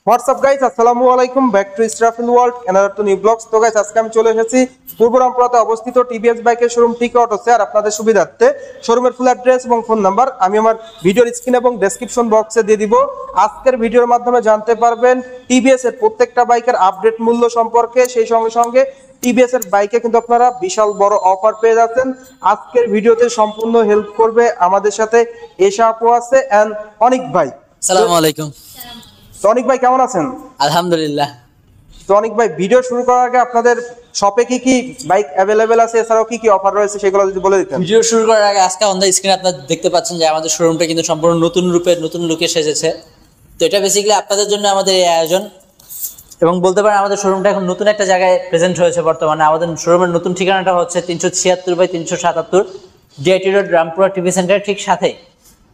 WhatsApp guys, আসসালামু আলাইকুম, back to Israfil world another to new blogs. তো গাইস, আজকে আমি চলে এসেছি পূর্ব রামপুরাতে অবস্থিত টিভিএস বাইকের শোরুম টিকে অটোসে। আর আপনাদের সুবিধার্থে শোরুমের ফুল অ্যাড্রেস এবং ফোন নাম্বার আমি আমার ভিডিওর স্ক্রিন এবং ডেসক্রিপশন বক্সে দিয়ে দিব। আজকের ভিডিওর মাধ্যমে জানতে পারবেন টিভিএস এর প্রত্যেকটা বাইকের আপডেট মূল্য সম্পর্কে। সেই সঙ্গে সঙ্গে টিভিএস এর বাইকে কিন্তু আপনারা বিশাল বড় অফার পেয়ে যাচ্ছেন। আজকের ভিডিওতে সম্পূর্ণ হেল্প করবে আমাদের সাথে এশা আপু আছে এন্ড অনিক ভাই। আসসালামু আলাইকুম। তো অনিক ভাই কেমন আছেন? আলহামদুলিল্লাহ। তো অনিক ভাই, ভিডিও শুরু করার আগে আপনাদের শপে কি কি বাইক অ্যাভেলেবেল আছে, এছাড়াও কি কি অফার রয়েছে সেগুলো যদি বলে দিতেন। ভিডিও শুরু করার আগে আজকে অন দ্য স্ক্রিনে আপনারা দেখতে পাচ্ছেন যে আমাদের শোরুমটা কিন্তু সম্পূর্ণ নতুন রূপে নতুন লুকে সেজেছে। তো এটা বেসিক্যালি আপনাদের জন্য আমাদের এই আয়োজন, এবং বলতে পারেন আমাদের শোরুমটা এখন নতুন একটা জায়গায় প্রেজেন্ট হয়েছে। বর্তমানে আমাদের শোরুমের নতুন ঠিকানাটা হচ্ছে 376/377 ডিআইটি রোড, রামপুরা টিভি সেন্টারের ঠিক সাথে।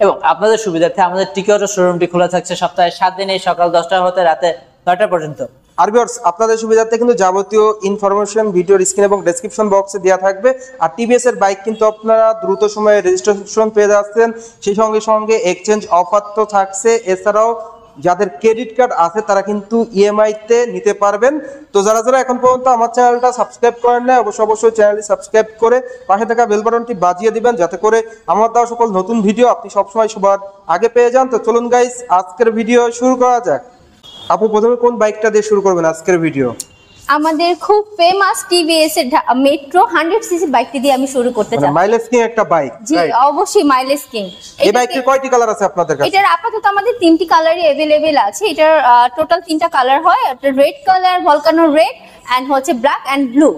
এবং আপনাদের সুবিধার্থে আমাদের টিকে অটো শোরুমটি খোলা থাকছে সপ্তাহে 7 দিন, এই সকাল 10টা হতে রাতে 9টা পর্যন্ত। আর ভিউয়ার্স, আপনাদের সুবিধার্থে কিন্তু যাবতীয় ইনফরমেশন ভিডিওর স্ক্রিন এবং ডেসক্রিপশন বক্সে দেওয়া থাকবে। আর টিভিএস এর বাইক কিন্তু আপনারা দ্রুত সময়ে রেজিস্ট্রেশন পেয়ে যাচ্ছেন। সেই সঙ্গে সঙ্গে এক্সচেঞ্জ অফার তো থাকছে। এছাড়াও যাদের ক্রেডিট কার্ড আছে তারা কিন্তু ইএমআই তে নিতে পারবেন। তো যারা যারা এখন পর্যন্ত আমার চ্যানেলটা সাবস্ক্রাইব করেন না, অবশ্যই চ্যানেলটি সাবস্ক্রাইব করে পাশে থাকা বেল বাটনটি বাজিয়ে দিবেন, যাতে করে আমার দেওয়া সকল নতুন ভিডিও আপনি সবসময় সবার আগে পেয়ে যান। তো চলুন গাইস, আজকের ভিডিও শুরু করা যাক। আপু, প্রথমে কোন বাইকটা দিয়ে শুরু করবেন আজকের ভিডিও? আমাদের খুব ফেমাস টিভিএস এর মেট্রো 100 সিসি বাইকটি দিয়ে আমি শুরু করতে চাই। মাইলেজ কিং একটা বাইক। জি অবশ্যই মাইলেজ কিং। এই বাইকটির কয়টি কালার আছে আপনাদের কাছে? এটার আপাতত আমাদের 3টি কালারই अवेलेबल আছে। এটার টোটাল 3টা কালার হয়। এটা red colour, volcano red and হচ্ছে ব্ল্যাক এন্ড ব্লু।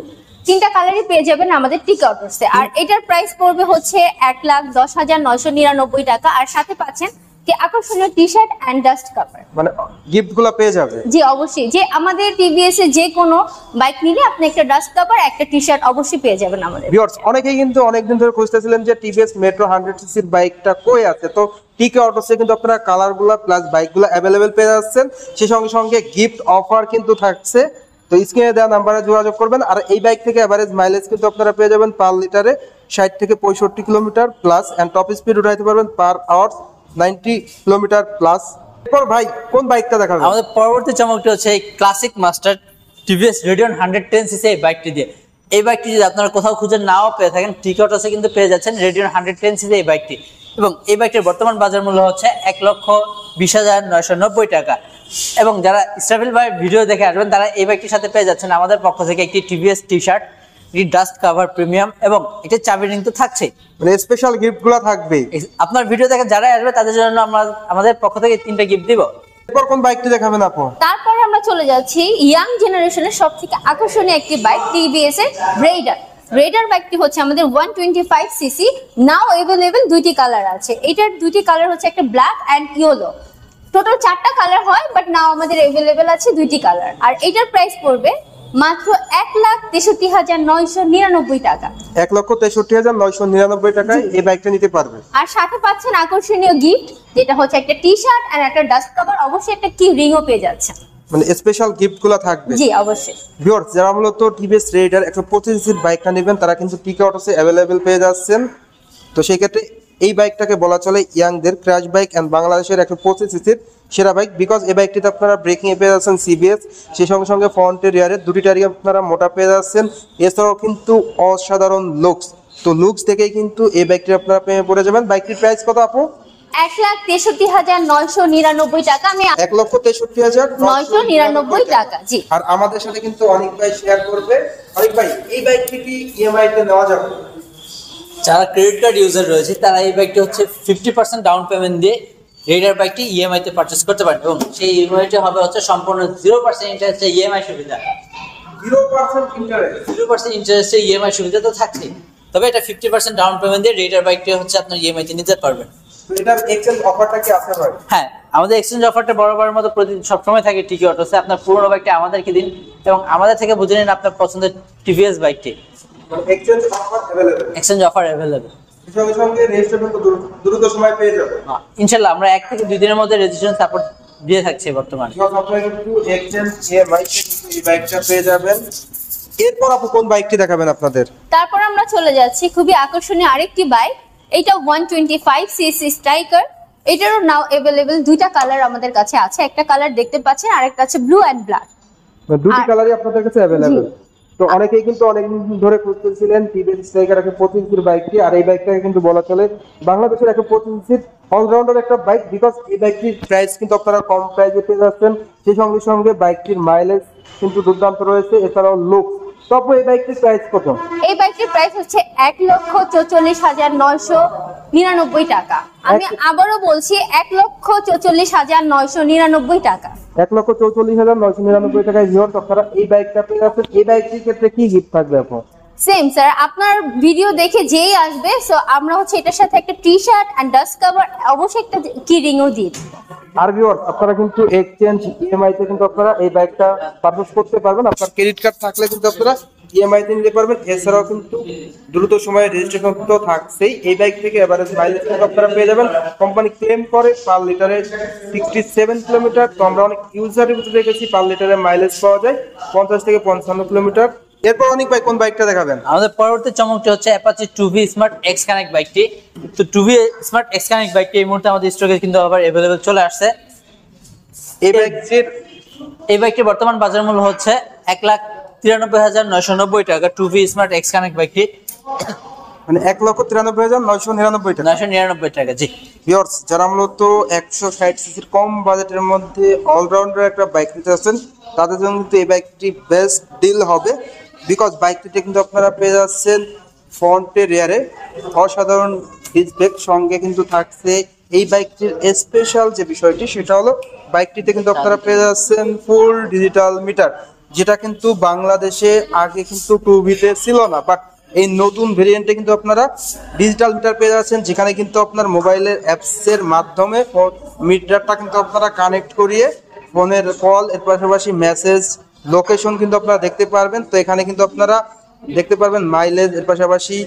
3টা কালারই পেয়ে যাবেন আমাদের টিকে অটোসে। আর এটার প্রাইস পড়বে হচ্ছে 1,10,999 টাকা। আর সাথে পাচ্ছেন যে আকর্ষণীয় টি-শার্ট এন্ড ডাস্ট কভার, মানে গিফটগুলো পেয়ে যাবে। জি অবশ্যই, যে আমাদের টিভিএস এর যে কোনো বাইক নিলে আপনি একটা ডাস্ট কভার, একটা টি-শার্ট অবশ্যই পেয়ে যাবেন আমাদের। ভিউয়ার্স, অনেকেই কিন্তু অনেকদিন ধরে খুঁজতেছিলেন যে টিভিএস মেট্রো 100 সিসির বাইকটা কই আছে। তো টিকে অটোসে কিন্তু আপনারা কালারগুলো প্লাস বাইকগুলো अवेलेबल পেয়ে যাচ্ছেন। সেই সঙ্গে সঙ্গে গিফট অফার কিন্তু থাকছে। তো স্ক্রিনে দেওয়া নাম্বারে যোগাযোগ করবেন। আর এই বাইক থেকে এভারেজ মাইলেজ কিন্তু আপনারা পেয়ে যাবেন পার লিটারে 60 থেকে 65 kilometre plus, and top speed উঠাইতে পারবেন পার আওয়ার 90 কিলোমিটার প্লাস। এরপর ভাই কোন বাইকটা দেখাবেন? আমাদের পরবর্তী চমকটি হচ্ছে এই classic master TVS Radeon 110 CC এই বাইকটি দিয়ে। এই বাইকটি যদি আপনারা কোথাও খুঁজে নাও পেয়ে থাকেন, টিকে অটোসে কিন্তু পেয়ে যাচ্ছেন রেডিয়ন 110 সিসি এই বাইকটি। এবং এই বাইকটির বর্তমান বাজার মূল্য হচ্ছে 1,20,990 টাকা। এবং যারা ইসরাফিল ভাই ভিডিও দেখে আসবেন তারা এই বাইকটির সাথে পেয়ে যাচ্ছেন আমাদের পক্ষ থেকে একটি TVS T-shirt, dust cover premium, এবং এটা চাবি রিং তো থাকছে। মানে স্পেশাল গিফটগুলো থাকবে। আপনার ভিডিও দেখে যারা আসবে তাদের জন্য আমরা আমাদের পক্ষ থেকে 3টা গিফট দিব। এরপর কোন বাইকটি দেখাবেন আপু? তারপরে আমরা চলে যাচ্ছি ইয়াং জেনারেশনের সবথেকে আকর্ষণীয় একটি বাইক, টিভিএস এর রেইডার। রেইডার বাইকটি হচ্ছে আমাদের 125 সিসি, নাও अवेलेबल 2টি কালার আছে। এটার 2টি কালার হচ্ছে একটা ব্ল্যাক এন্ড ইয়েলো। টোটাল 4টা কালার হয়, বাট নাও আমাদের अवेलेबल আছে 2টি কালার। আর এটার প্রাইস পড়বে মাত্র 1,63,999 টাকা। 1,63,999 টাকায় এই বাইকটা নিতে পারবে। আর সাথে পাচ্ছেন আকর্ষণীয় গিফট, যেটা হচ্ছে একটা টি-শার্ট আর একটা ডাস্ট কভার, অবশ্যই একটা কি রিংও পেয়ে যাচ্ছেন। মানে স্পেশাল গিফটগুলো থাকবে। জি অবশ্যই। ভিউয়ার্স, যারা মূলত টিভিএস রেইডার 125 সিসির বাইকটা নেবেন তারা কিন্তু টিকে অটোসে अवेलेबल পেয়ে যাচ্ছেন। তো সেই ক্ষেত্রে এই বাইকটাকে বলা চলে ইয়াংদের ক্র্যাশ বাইক এন্ড বাংলাদেশের 125 সিসির সেরা বাইক। বিকজ এই বাইকটিতে আপনারা ব্রেকিং এ পেয়ে যাচ্ছেন সিবিএস, সেই সঙ্গে সঙ্গে ফ্রন্টের রিয়ারের 2টি টায়ারই আপনারা মোটা পেয়ে যাচ্ছেন। এছাড়াও কিন্তু অসাধারণ লুকস। তো লুকস থেকেই কিন্তু এই বাইকটি আপনারা পেয়ে পড়ে যাবেন। বাইকটির প্রাইস কত আপু? 1,63,999 টাকা। আমি 1,63,999 টাকা। জি। আর আমাদের সাথে কিন্তু অনেক ভাই শেয়ার করবে। অনেক ভাই, এই বাইকটি কি ইএমআই তে নেওয়া যাবে? যারা ক্রেডিট কার্ড ইউজার রয়েছে তারা এই বাইকটি হচ্ছে 50% ডাউন পেমেন্ট দিয়ে রেইডার বাইকটি ইএমআই তে পারচেজ করতে পারেন। এবং সেই ইএমআইটি হবে হচ্ছে সম্পূর্ণ 0% ইন্টারেস্টে ইএমআই সুবিধা। 0% ইন্টারেস্ট? 0% ইন্টারেস্টে ইএমআই সুবিধা তো থাকছে, তবে এটা 50% ডাউন পেমেন্ট দিয়ে রেইডার বাইকটি হচ্ছে আপনার ইএমআই তে নিতে পারবেন। তো এটার এক্সচেঞ্জ অফারটা কি আছে ভাই? হ্যাঁ, আমাদের এক্সচেঞ্জ অফারটা বরাবরের মতো প্রতিদিন সবসময় থাকে টিকে অটোসে। আপনার পুরোনো বাইকটি আমাদেরকে দিন এবং আমাদের থেকে বুঝে নিন আপনার পছন্দের টিভিএস বাইকটি। Exchange offer available? Exchange offer available. সঙ্গে সঙ্গে রেজিস্ট্রেশন তো দ্রুত সময় পেয়ে যাবে। ইনশাআল্লাহ আমরা 1 থেকে 2 দিনের মধ্যে রেজিস্ট্রেশন সাপোর্ট দিয়ে থাকছি বর্তমানে। আপনারা কিন্তু এক্সচেঞ্জ ইএমআই তে এই বাইকটা পেয়ে যাবেন। এরপর আপু কোন বাইকটি দেখাবেন আপনাদের? তারপর আমরা চলে যাচ্ছি খুবই আকর্ষণীয় আরেকটি বাইক। এটা 125 সিসি স্ট্রাইকার এটারও নাও अवेलेबल দুইটা কালার আমাদের কাছে আছে, একটা কালার দেখতে পাচ্ছেন আর একটা আছে ব্লু এন্ড ব্ল্যাক। দুটি আর- কালারই আপনাদের কাছে অ্যাভেলেবেল। তো অনেকেই কিন্তু অনেকদিন ধরে খুঁজতেছিলেন টিভিএস স্ট্রাইকার 25 বাইকটি, আর এই বাইকটাকে কিন্তু বলা চলে বাংলাদেশের 25 অলরাউন্ডার একটা বাইক, বিকজ এই বাইকটির প্রাইস কিন্তু আপনারা কম প্রাইসে পেয়ে যাচ্ছেন, সেই সঙ্গে সঙ্গে বাইকটির মাইলেজ কিন্তু দুর্দান্ত রয়েছে, এছাড়াও লুক। তবে এই বাইকটির প্রাইস কত? এই বাইকটির প্রাইস হচ্ছে 1,44,999 টাকা। আমি আবারও বলছি 1,44,999 টাকা। 1,44,999 টাকায় ভিউয়ার্স আপনারা এই বাইকটা পেয়ে যাচ্ছেন। এই বাইকটির ক্ষেত্রে কি গিফট থাকবে আপু? সেম স্যার, আপনার ভিডিও দেখে যেই আসবে, সো আমরা হচ্ছে এটার সাথে একটা T-shirt and dust cover, অবশ্যই একটা কি রিংও দিই। আর ভিউয়ার্স আপনারা কিন্তু এক্সচেঞ্জ ইএমআই তে কিন্তু আপনারা এই বাইকটা পারচেজ করতে পারবেন। আপনার ক্রেডিট কার্ড থাকলে কিন্তু আপনারা ইএমআই তে নিতে পারবেন। এছাড়াও কিন্তু দ্রুত সময়ে রেজিস্ট্রেশন তো থাকছেই। এই বাইক থেকে এভারেজ মাইলেজ আপনারা পেয়ে যাবেন। কোম্পানি ক্লেম করে পার লিটারে 67 কিলোমিটার। তো আমরা অনেক ইউজার রিভিউ দেখেছি পার লিটারে মাইলেজ পাওয়া যায় 50 থেকে 55 কিলোমিটার। এরপর অনেক ভাই কোন বাইকটা দেখাবেন? আমাদের পরবর্তী চমকটি হচ্ছে Apache 2V smart x connect বাইকটি। তো 2V স্মার্ট এক্স কানেক্ট বাইকটি এই মুহূর্তে আমাদের স্টকে কিন্তু আবার अवेलेबल চলে আসছে। এই বাইকটির বর্তমান বাজার মূল্য হচ্ছে 1,93,990 টাকা। 2V স্মার্ট এক্স কানেক্ট বাইকটি মানে 1,93,999 টাকা। 999 টাকা। জি ভিউয়ার্স, যারা মূলত 160 সিসির কম বাজেটের মধ্যে অলরাউন্ডার একটা বাইক নিতে আসছেন, তাদের জন্য কিন্তু এই বাইকটি বেস্ট ডিল হবে, বিকজ বাইকটিতে কিন্তু আপনারা পেয়ে যাচ্ছেন ফ্রন্টে রিয়ারে অসাধারণ ডিসপ্লে, সঙ্গে কিন্তু থাকছে এই বাইকটির স্পেশাল যে বিষয়টি, সেটা হলো বাইকটিতে কিন্তু আপনারা পেয়ে যাচ্ছেন ফুল ডিজিটাল মিটার, যেটা কিন্তু বাংলাদেশে আগে কিন্তু 2Vতে ছিল না, বাট এই নতুন ভেরিয়েন্টে কিন্তু আপনারা ডিজিটাল মিটার পেয়ে যাচ্ছেন, যেখানে কিন্তু আপনার মোবাইলের অ্যাপসের মাধ্যমে মিটারটা কিন্তু আপনারা কানেক্ট করিয়ে ফোনের কল, এর পাশাপাশি মেসেজ, লোকেশন কিন্তু আপনারা দেখতে পারবেন। তো এখানে কিন্তু আপনারা দেখতে পারবেন মাইলেজ, এর পাশাপাশি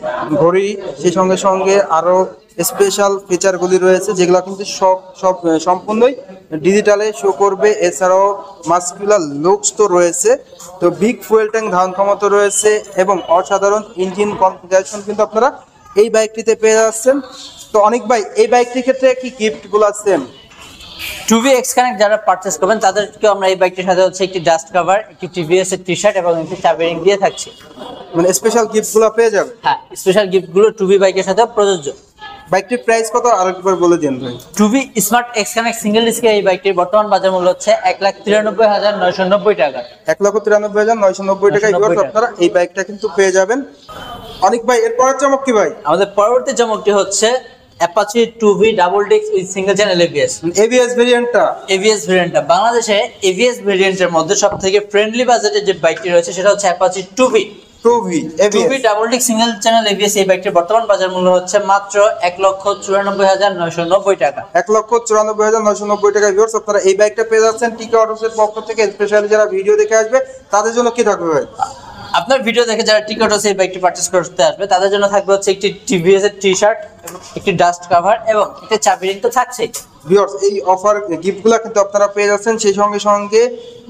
ঘড়ি, সেই সঙ্গে সঙ্গে আরও স্পেশাল ফিচারগুলি রয়েছে, যেগুলো কিন্তু সব সম্পূর্ণই ডিজিটালে শো করবে। এছাড়াও মাস্কুলার লুকস তো রয়েছে, তো বিগ ফুয়েল ট্যাঙ্ক ধারণ ক্ষমতা রয়েছে এবং অসাধারণ ইঞ্জিন কনফিগারেশন কিন্তু আপনারা এই বাইকটিতে পেয়ে যাচ্ছেন। তো অনেক ভাই, এই বাইকটির ক্ষেত্রে কি গিফটগুলো আছেন? 2V এক্স কানেক্ট যারা পারচেজ করবেন তাদেরকে আমরা এই বাইকটির সাথে হচ্ছে একটি ডাস্ট কভার, একটি টিভিএস এর টি শার্ট এবং একটি চাবি রিং দিয়ে থাকছে। মানে স্পেশাল গিফটগুলো পেয়ে যাবেন। হ্যাঁ, স্পেশাল গিফটগুলো 2V বাইকের সাথে প্রযোজ্য। বাইকটির প্রাইস কত আরেকবার বলে দিন ভাই। 2V smart x connect single ডিস্কের এই বাইকটির বর্তমান বাজার মূল্য হচ্ছে 1,93,990 টাকা। 1,93,990 টাকায় আপনারা এই বাইকটা কিন্তু পেয়ে যাবেন। অনেক ভাই, এরপর চমক কি ভাই? আমাদের পরবর্তী চমকটি হচ্ছে Apache 2V double disc with single channel ABS. ABS ভেরিয়েন্টটা, এবিএস ভেরিয়েন্টটা বাংলাদেশে এবিএস ভেরিয়েন্টের মধ্যে সবথেকে ফ্রেন্ডলি বাজেটের যে বাইকটি রয়েছে সেটা হচ্ছে Apache 2V 2V double disc single channel ABS. এই বাইকটির বর্তমান বাজার মূল্য হচ্ছে মাত্র 1,94,990 টাকা। 1,94,990 টাকায় ভিউয়ার্স আপনারা এই বাইকটা পেয়ে যাচ্ছেন টিকে অটোসের পক্ষ থেকে। স্পেশালি যারা ভিডিও দেখে আসবে তাদের জন্য কি থাকবে ভাই? আপনার ভিডিও দেখে যারা টিকেট এই বাইকটি পারচেজ করতে আসবে তাদের জন্য থাকবে হচ্ছে একটি টিভিএস এর টি শার্ট, একটি ডাস্ট কভার এবং একটা চাবি রিং তো থাকছেই। ভিউয়ার্স, এই অফার গিফটগুলো কিন্তু আপনারা পেয়ে যাচ্ছেন। সেই সঙ্গে সঙ্গে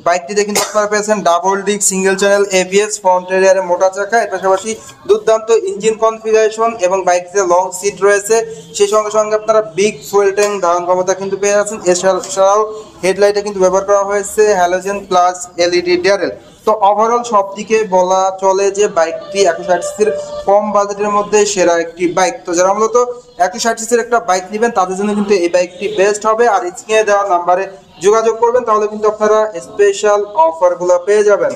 বাইকটিতে কিন্তু আপনারা পেয়েছেন double disc single channel ABS, front রিয়ারে মোটা চাকা, এর পাশাপাশি দুর্দান্ত ইঞ্জিন কনফিগারেশন এবং বাইকটিতে লং সিট রয়েছে। সেই সঙ্গে সঙ্গে আপনারা বিগ ফুয়েল ট্যাঙ্ক ধারণ ক্ষমতা কিন্তু পেয়ে যাচ্ছেন। এছাড়াও হেডলাইটে কিন্তু ব্যবহার করা হয়েছে হ্যালোজেন প্লাস এলইডি ডিআরএল। তো ওভারঅল সব দিকে বলা চলে যে বাইকটি 160 সিসির কম বাজেটের মধ্যে সেরা একটি বাইক। তো যারা মূলত 160 সিসির একটা বাইক নেবেন তাদের জন্য কিন্তু এই বাইকটি বেস্ট হবে। আর স্ক্রিনে দেওয়া নাম্বারে যোগাযোগ করবেন, তাহলে কিন্তু আপনারা স্পেশাল অফারগুলো পেয়ে যাবেন।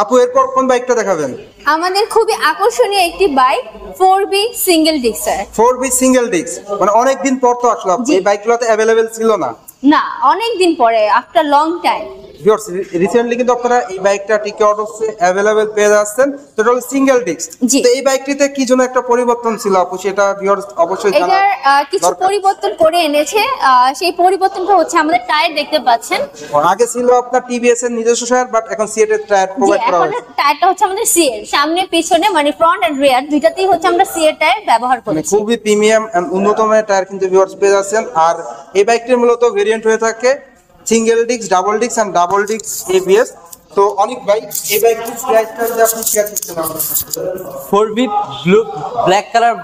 আপু, এরপর কোন বাইকটা দেখাবেন? আমাদের খুবই আকর্ষণীয় একটি bike 4B single disk sir. 4B single disk, মানে অনেকদিন পর তো আসলো। এই বাইকগুলোতে অ্যাভেলেবেল ছিল না, না, অনেক দিন পরে, after long time. Viewers, recently কিন্তু আপনারা এই বাইকটা টিকে অটোসে অ্যাভেলেবেল পেয়ে যাচ্ছেন। তো এটা হলো সিঙ্গেল ডিস্ক। তো এই বাইকটিতে কি জন্য একটা পরিবর্তন ছিল আপু, সেটা ভিউয়ার্স অবশ্যই জানা এটার কিছু দরকার। পরিবর্তন করে এনেছে। সেই পরিবর্তনটা হচ্ছে আমাদের টায়ার দেখতে পাচ্ছেন। আগে ছিল আপনার টিভিএস এর নিজস্ব টায়ার, বাট এখন সিএট এর টায়ার প্রোভাইড করা এখন হয়েছে। টায়ারটা হচ্ছে আমাদের সিএর, সামনে পিছনে মানে ফ্রন্ট এন্ড রিয়ার দুইটাতেই হচ্ছে আমরা সিএর টায়ার ব্যবহার মানে করেছি। খুবই প্রিমিয়াম এন্ড উন্নত মানের টায়ার কিন্তু ভিউয়ার্স পেয়ে যাচ্ছেন। আর এই বাইকটির মূলত ভেরিয়েন্ট হয়ে থাকে single disc, double disc and double disc ABS. তো অনেক বাইক এই বাইকটির প্রাইসটা যদি আপনি শেয়ার করতে পারেন। 4V blue black colour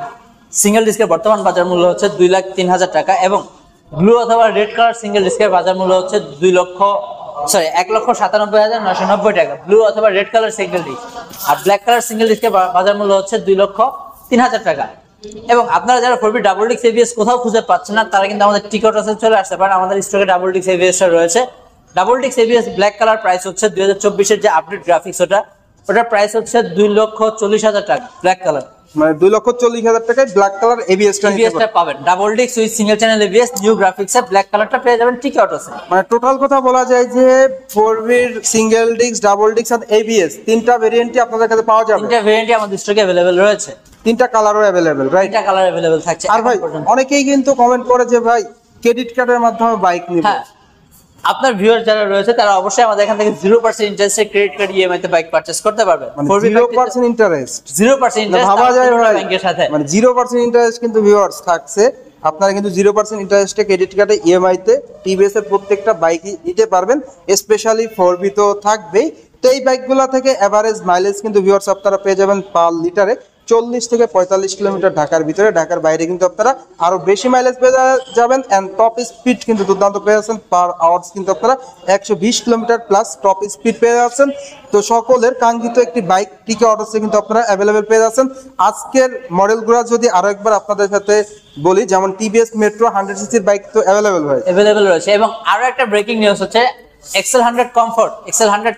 single ডিস্কের বর্তমান বাজার মূল্য হচ্ছে 2,03,000 টাকা এবং ব্লু অথবা রেড কালার সিঙ্গেল ডিস্কের বাজার মূল্য হচ্ছে 1,97,990 টাকা ব্লু অথবা রেড কালার সিঙ্গেল ডিস্ক। আর ব্ল্যাক কালার সিঙ্গেল ডিস্কের বাজার মূল্য হচ্ছে 2,03,000 টাকা। এবং আপনারা যারা 4B ডাবল ডিস্ক এবিএস কোথাও খুঁজে পাচ্ছেন না, তারা কিন্তু আমাদের টিকটসে চলে আসতে পারেন। আমাদের স্টকে ডাবল ডিস্ক এবিএসটা রয়েছে। Double disc ABS black colour price হচ্ছে 2024-এর যে আপডেট গ্রাফিক্স ওটার প্রাইস হচ্ছে 2,40,000 টাকা ব্ল্যাক কালার। মানে 2,40,000 টাকায় ব্ল্যাক কালার এবিএসটা পাবেন। Double disc with single channel ABS new গ্রাফিক্সে ব্ল্যাক কালারটা পেয়ে যাবেন টিকটসে। মানে টোটাল কথা বলা যায় যে 4B single disc, double disc আর এবিএস তিনটা ভেরিয়েন্টই আপনাদের কাছে পাওয়া যাবে। তিনটা ভেরিয়েন্টই আমাদের স্টকে अवेलेबल রয়েছে। তিনটা কালারও अवेलेबल, রাইট? তিনটা কালার अवेलेबल থাকছে। আর ভাই অনেকেই কিন্তু কমেন্ট করে যে ভাই ক্রেডিট কার্ডের মাধ্যমে বাইক নিব। হ্যাঁ, আপনার ভিউয়ার যারা রয়েছে তারা অবশ্যই আমাদের এখান থেকে 0% ইন্টারেস্টে ক্রেডিট কার্ড ইএমআই তে বাইক পারচেজ করতে পারবেন। 0% ইন্টারেস্ট, 0% ইন্টারেস্ট ভাবা যায় ভাই ব্যাংকের সাথে। মানে 0% ইন্টারেস্ট কিন্তু ভিউয়ার্স থাকছে। আপনারা কিন্তু 0% ইন্টারেস্টে ক্রেডিট কার্ডে ইএমআই তে টিভিএস এর প্রত্যেকটা বাইকই নিতে পারবেন। স্পেশালি 4B তো থাকবেই। তো এই বাইকগুলো থেকে এভারেজ মাইলেজ কিন্তু ভিউয়ার্স আপনারা পেয়ে যাবেন পার লিটারে 40 থেকে 45 কিলোমিটার ঢাকার ভিতরে। ঢাকার বাইরে কিন্তু আপনারা আরো বেশি মাইলেজ পেয়ে যাবেন। এন্ড টপ স্পিড কিন্তু দুর্দান্ত পেয়ে যাচ্ছেন। পার আওয়ার্স কিন্তু আপনারা 120 কিলোমিটার প্লাস টপ স্পিড পেয়ে যাচ্ছেন। তো সকলের কাঙ্ক্ষিত একটি বাইক টিকে অটোসে কিন্তু আপনারা অ্যাভেলেবেল পেয়ে যাচ্ছেন। আজকের মডেলগুলো যদি আরো একবার আপনাদের সাথে বলি, যেমন টিভিএস মেট্রো 100cc বাইক তো অ্যাভেলেবেল হয়, अवेलेबल রয়েছে। এবং আরো একটা ব্রেকিং নিউজ হচ্ছে এক্সেল 100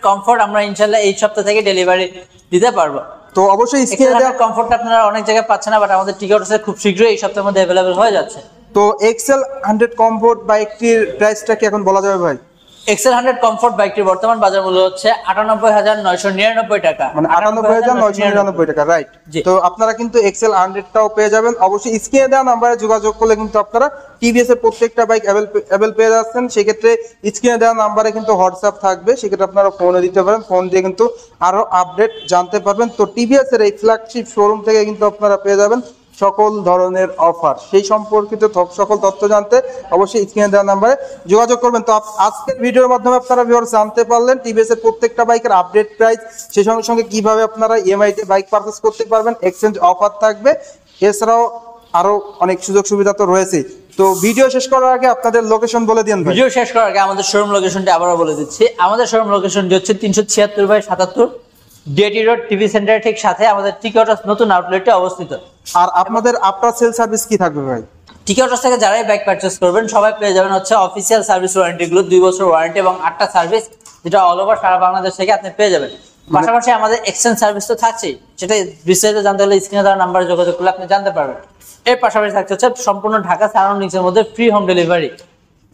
কমফোর্ট আমরা ইনশাআল্লাহ এই সপ্তাহ থেকে ডেলিভারি দিতে পারবো। তো অবশ্যই স্ক্রিনে দেওয়া কমফোর্ট আপনারা অনেক জায়গায় পাচ্ছেন না, বাট আমাদের টিকটসে খুব শীঘ্রই এই সপ্তাহের মধ্যে अवेलेबल হয়ে যাচ্ছে। তো এক্সেল 100 কমফোর্ট বাইকটির প্রাইসটা কি এখন বলা যাবে ভাই? এক্সেল 100 কমফোর্ট বাইকটির বর্তমান বাজার মূল্য হচ্ছে 98,999 টাকা, মানে 98,999 টাকা, রাইট? তো আপনারা কিন্তু এক্সেল 100টাও পেয়ে যাবেন। অবশ্যই স্ক্রিনে দেওয়া নাম্বারে যোগাযোগ করলে কিন্তু আপনারা টিভিএস এর প্রত্যেকটা বাইক অ্যাভেলেবল পেয়ে যাচ্ছেন। সেক্ষেত্রে স্ক্রিনে দেওয়া নাম্বারে কিন্তু হোয়াটসঅ্যাপ থাকবে, সেক্ষেত্রে আপনারা ফোনে দিতে পারেন। ফোন দিয়ে কিন্তু আরো আপডেট জানতে পারবেন। তো টিভিএস এর এই ফ্ল্যাগশিপ শোরুম থেকে কিন্তু আপনারা পেয়ে যাবেন সকল ধরনের অফার। সেই সম্পর্কিত সকল তথ্য জানতে অবশ্যই স্ক্রিনে দেওয়া নাম্বারে যোগাযোগ করবেন। তো আজকের ভিডিওর মাধ্যমে আপনারা ভিউয়ার্স জানতে পারলেন টিভিএস এর প্রত্যেকটা বাইকের আপডেট প্রাইস, সেই সঙ্গে সঙ্গে কিভাবে আপনারা ইএমআই তে বাইক পারচেজ করতে পারবেন, এক্সচেঞ্জ অফার থাকবে, এছাড়াও আরো অনেক সুযোগ সুবিধা তো রয়েছে। তো ভিডিও শেষ করার আগে আপনাদের লোকেশন বলে দিন ভাই। ভিডিও শেষ করার আগে আমাদের শোরুম লোকেশনটা আবারও বলে দিচ্ছি। আমাদের শোরুম লোকেশনটি হচ্ছে 376/77 ডিএটি রোড টিভি সেন্টারের ঠিক সাথে আমাদের টিকটস নতুন আউটলেটে অবস্থিত। আর আপনাদের আফটার সেল সার্ভিস কি থাকবে ভাই? টিকটস থেকে যারাই বাইক পারচেজ করবেন সবাই পেয়ে যাবেন হচ্ছে অফিসিয়াল সার্ভিস ওয়ারেন্টি গুলো, 2 বছর ওয়ারেন্টি এবং 8টা সার্ভিস, যেটা অল ওভার সারা বাংলাদেশ থেকে আপনি পেয়ে যাবেন। পাশাপাশি আমাদের এক্সচেঞ্জ সার্ভিস তো থাকছেই, সেটা বিস্তারিত জানতে হলে স্ক্রিনে দেওয়া নাম্বারে যোগাযোগ করলে আপনি জানতে পারবেন। এর পাশাপাশি থাকছে হচ্ছে সম্পূর্ণ ঢাকা সারাউন্ডিংস এর মধ্যে free home delivery.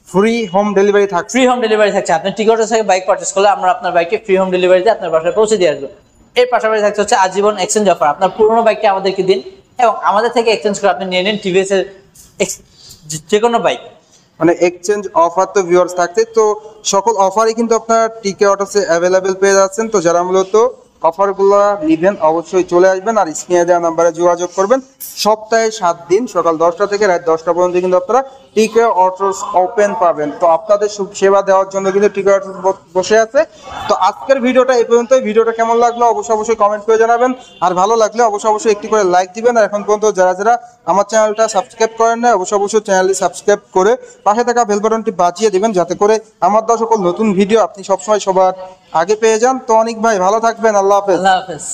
Free home delivery থাকছে? ফ্রি হোম ডেলিভারি থাকছে। আপনি টিকটস থেকে বাইক পারচেজ করলে আমরা আপনার বাইককে ফ্রি হোম ডেলিভারিতে আপনার বাসায় পৌঁছে দিয়ে আসবো। এর পাশাপাশি থাকছে হচ্ছে আজীবন এক্সচেঞ্জ অফার। আপনার পুরোনো বাইকটা আমাদেরকে দিন এবং আমাদের থেকে এক্সচেঞ্জ করে আপনি নিয়ে নিন টিভিএস এর যে কোনো বাইক। মানে এক্সচেঞ্জ অফার তো ভিউয়ার্স থাকছে। তো সকল অফারই কিন্তু আপনার টিকে অটোসে অ্যাভেলেবেল পেয়ে যাচ্ছেন। তো যারা মূলত অফারগুলো নেবেন অবশ্যই চলে আসবেন আর স্ক্রিনে দেওয়া নাম্বারে যোগাযোগ করবেন। সপ্তাহে 7 দিন সকাল 10টা থেকে রাত 10টা পর্যন্ত কিন্তু আপনারা টিকে অটোস ওপেন পাবেন। তো আপনাদের সেবা দেওয়ার জন্য কিন্তু টিকে অটোস বসে আছে। তো আজকের ভিডিওটা এই পর্যন্তই। ভিডিওটা কেমন লাগলো অবশ্যই কমেন্ট করে জানাবেন। আর ভালো লাগলে অবশ্যই একটি করে লাইক দিবেন। আর এখন পর্যন্ত যারা আমার চ্যানেলটা সাবস্ক্রাইব করেন না অবশ্যই চ্যানেলটি সাবস্ক্রাইব করে পাশে থাকা বেল বাটনটি বাজিয়ে দিবেন, যাতে করে আমার দেওয়া সকল নতুন ভিডিও আপনি সবসময় সবার আগে পেয়ে যান। তো অনেক ভাই ভালো থাকবেন। আল্লাহ হাফেজ। আল্লাহ হাফেজ।